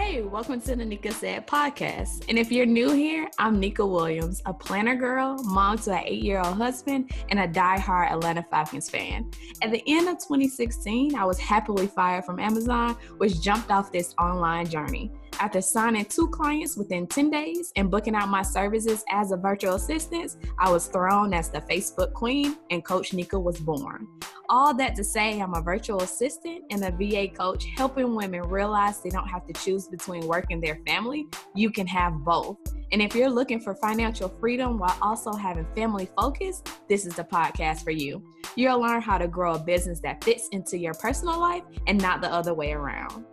Hey, welcome to the Neka Said podcast. And if you're new here, I'm Neka Williams, a planner girl, mom to an 8-year-old husband, and a diehard Atlanta Falcons fan. At the end of 2016, I was happily fired from Amazon, which jumped off this online journey. After signing 2 clients within 10 days and booking out my services as a virtual assistant, I was thrown as the Facebook queen, and Coach Neka was born. All that to say, I'm a virtual assistant and a VA coach helping women realize they don't have to choose between work and their family. You can have both. And if you're looking for financial freedom while also having family focus, this is the podcast for you. You'll learn how to grow a business that fits into your personal life and not the other way around.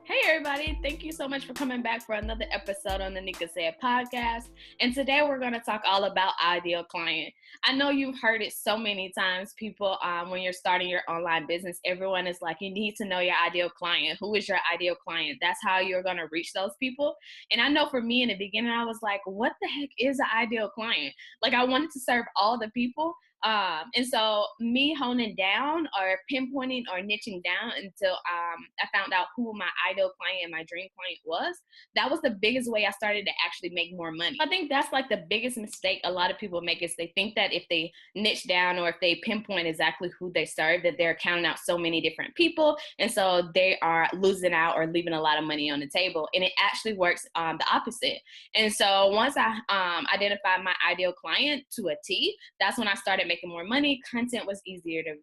Hey everybody, thank you so much for coming back for another episode on the Neka Said podcast. And today we're going to talk all about ideal client. I know you've heard it so many times, people, when you're starting your online business, everyone is like, you need to know your ideal client. Who is your ideal client? That's how you're going to reach those people. And I know for me in the beginning, I was like, what the heck is an ideal client? Like I wanted to serve all the people. And so me honing down or pinpointing or niching down until I found out who my ideal client and my dream client was, that was the biggest way I started to actually make more money. I think that's like the biggest mistake a lot of people make is they think that if they niche down or if they pinpoint exactly who they serve, that they're counting out so many different people. And so they are losing out or leaving a lot of money on the table. And it actually works the opposite. And so once I identified my ideal client to a T, that's when I started making more money. Content was easier to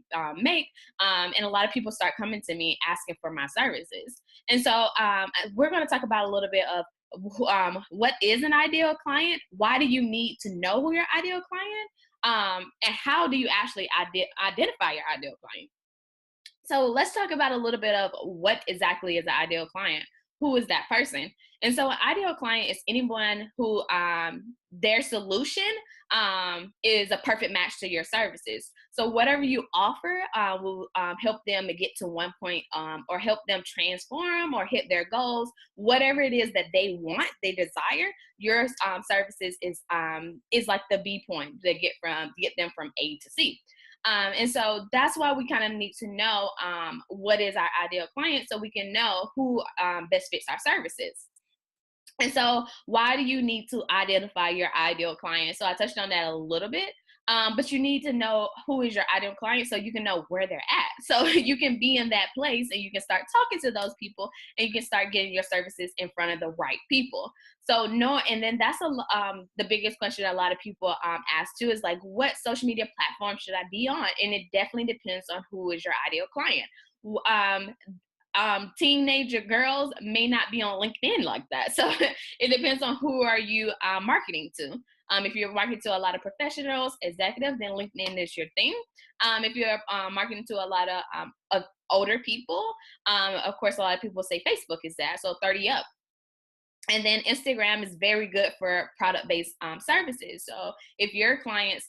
make, and a lot of people start coming to me asking for my services. And so we're going to talk about a little bit of what is an ideal client, why do you need to know who your ideal client, and how do you actually identify your ideal client. So let's talk about a little bit of what exactly is an ideal client. Who is that person? And so an ideal client is anyone who their solution is a perfect match to your services. So whatever you offer will help them to get to one point or help them transform or hit their goals. Whatever it is that they want, they desire, your services is like the B point to get them from A to C. And so that's why we kind of need to know what is our ideal client so we can know who best fits our services. And so why do you need to identify your ideal client? So I touched on that a little bit, but you need to know who is your ideal client so you can know where they're at. So you can be in that place and you can start talking to those people and you can start getting your services in front of the right people. So and then that's the biggest question a lot of people ask too is like, what social media platform should I be on? And it definitely depends on who is your ideal client. Teenager girls may not be on LinkedIn like that. So it depends on who are you marketing to. If you're marketing to a lot of professionals, executives, then LinkedIn is your thing. If you're marketing to a lot of older people, of course, a lot of people say Facebook is that, so 30 up. And then Instagram is very good for product-based services. So if your clients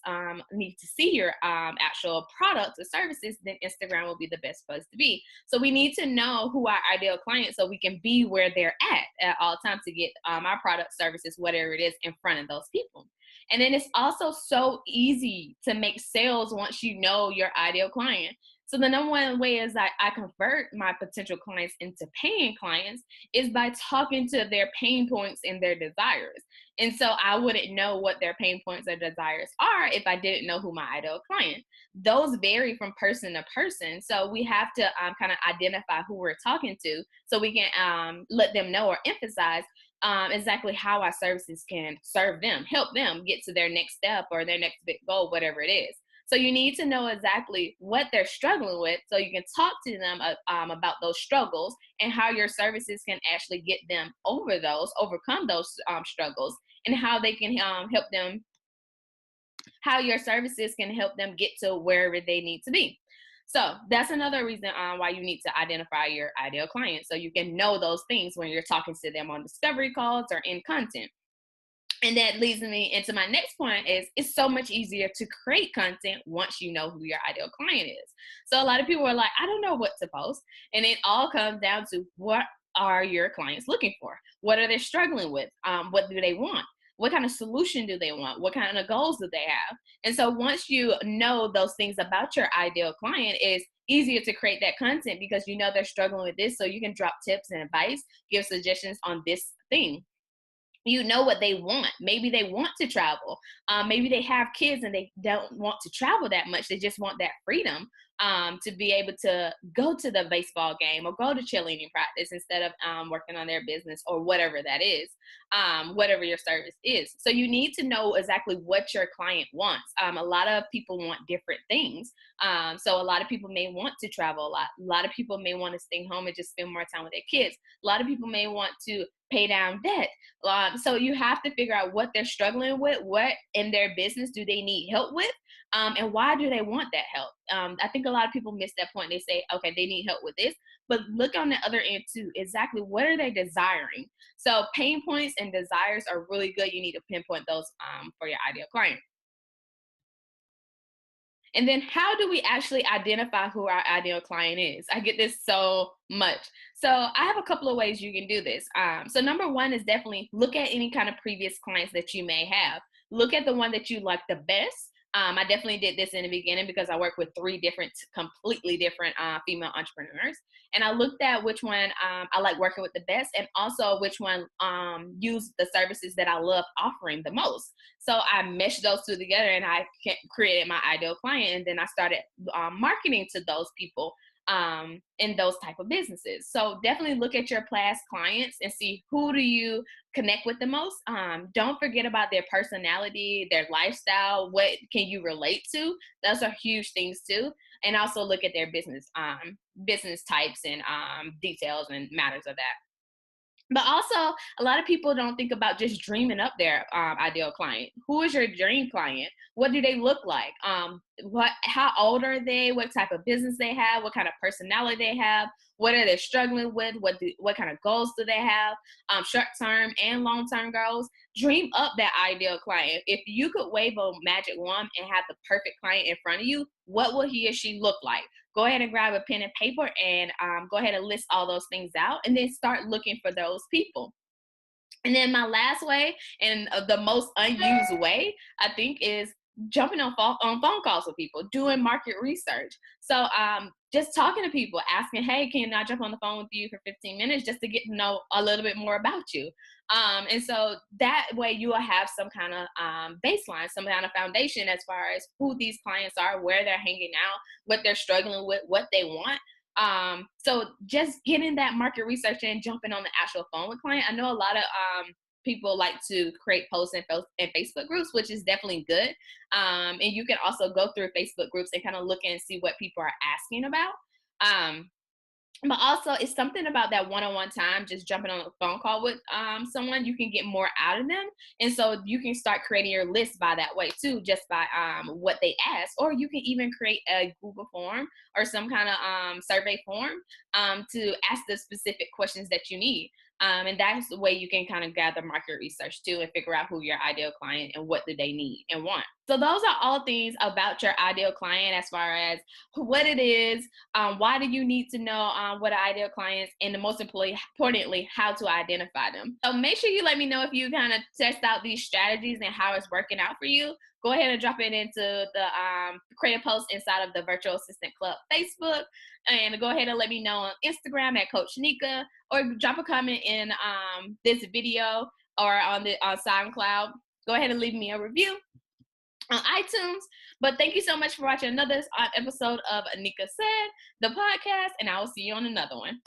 need to see your actual products or services, then Instagram will be the best place to be. So we need to know who our ideal client so we can be where they're at all times to get our product, services, whatever it is, in front of those people. And then it's also so easy to make sales once you know your ideal client. So the number one way is I convert my potential clients into paying clients is by talking to their pain points and their desires. And so I wouldn't know what their pain points or desires are if I didn't know who my ideal client. Those vary from person to person. So we have to kind of identify who we're talking to so we can let them know or emphasize exactly how our services can serve them, help them get to their next step or their next big goal, whatever it is. So you need to know exactly what they're struggling with so you can talk to them about those struggles and how your services can actually get them overcome those struggles, and how they can help them, how your services can help them get to wherever they need to be. So that's another reason why you need to identify your ideal client so you can know those things when you're talking to them on discovery calls or in content. And that leads me into my next point is it's so much easier to create content once you know who your ideal client is. So a lot of people are like, I don't know what to post. And it all comes down to what are your clients looking for? What are they struggling with? What do they want? What kind of solution do they want? What kind of goals do they have? And so once you know those things about your ideal client, it's easier to create that content because you know they're struggling with this. So you can drop tips and advice, give suggestions on this thing. You know what they want. Maybe they want to travel. Maybe they have kids and they don't want to travel that much. They just want that freedom to be able to go to the baseball game or go to cheerleading practice instead of working on their business or whatever that is, whatever your service is. So you need to know exactly what your client wants. A lot of people want different things. So a lot of people may want to travel a lot. A lot of people may want to stay home and just spend more time with their kids. A lot of people may want to pay down debt. So you have to figure out what they're struggling with, what in their business do they need help with, and why do they want that help? I think a lot of people miss that point. They say, okay, they need help with this, but look on the other end too. Exactly what are they desiring? So pain points and desires are really good. You need to pinpoint those for your ideal client. And then how do we actually identify who our ideal client is? I get this so much. So I have a couple of ways you can do this. So number one is definitely look at any kind of previous clients that you may have. Look at the one that you like the best. I definitely did this in the beginning because I work with three completely different female entrepreneurs. And I looked at which one I like working with the best and also which one use the services that I love offering the most. So I meshed those two together and I created my ideal client. And then I started marketing to those people in those type of businesses. So definitely look at your past clients and see who do you connect with the most. Don't forget about their personality, their lifestyle, what can you relate to? Those are huge things too. And also look at their business types and details and matters of that. But also, a lot of people don't think about just dreaming up their ideal client. Who is your dream client? What do they look like? How old are they? What type of business they have? What kind of personality they have? What are they struggling with? What kind of goals do they have? Short-term and long-term goals. Dream up that ideal client. If you could wave a magic wand and have the perfect client in front of you, what will he or she look like? Go ahead and grab a pen and paper and go ahead and list all those things out and then start looking for those people. And then my last way and the most unused way, I think, is jumping on phone calls with people, doing market research. So just talking to people, asking, hey, can I jump on the phone with you for 15 minutes just to get to know a little bit more about you? And so that way you will have some kind of baseline, some kind of foundation as far as who these clients are, where they're hanging out, what they're struggling with, what they want. So just getting that market research and jumping on the actual phone with client. I know a lot of people like to create posts in Facebook groups, which is definitely good. And you can also go through Facebook groups and kind of look and see what people are asking about. But also it's something about that one-on-one time, just jumping on a phone call with someone, you can get more out of them. And so you can start creating your list by that way too, just by what they ask. Or you can even create a Google form or some kind of survey form to ask the specific questions that you need. And that's the way you can kind of gather market research too and figure out who your ideal client and what do they need and want. So those are all things about your ideal client as far as what it is, why do you need to know what an ideal client is, and the most importantly, how to identify them. So make sure you let me know if you kind of test out these strategies and how it's working out for you. Go ahead and drop it into the create a post inside of the Virtual Assistant Club Facebook, and go ahead and let me know on Instagram at Coach Neka, or drop a comment in this video or on SoundCloud. Go ahead and leave me a review on iTunes. But thank you so much for watching another episode of Neka Said, the podcast, and I will see you on another one.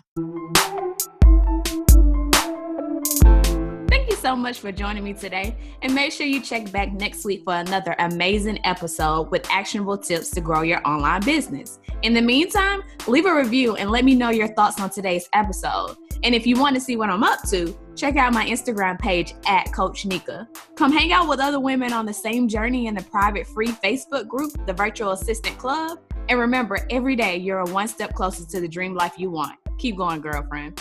Thank you so much for joining me today, and make sure you check back next week for another amazing episode with actionable tips to grow your online business. In the meantime, leave a review and let me know your thoughts on today's episode. And if you want to see what I'm up to, check out my Instagram page at Coach Neka. Come hang out with other women on the same journey in the private free Facebook group, the Virtual Assistant Club. And remember, every day you're one step closer to the dream life you want. Keep going, girlfriend.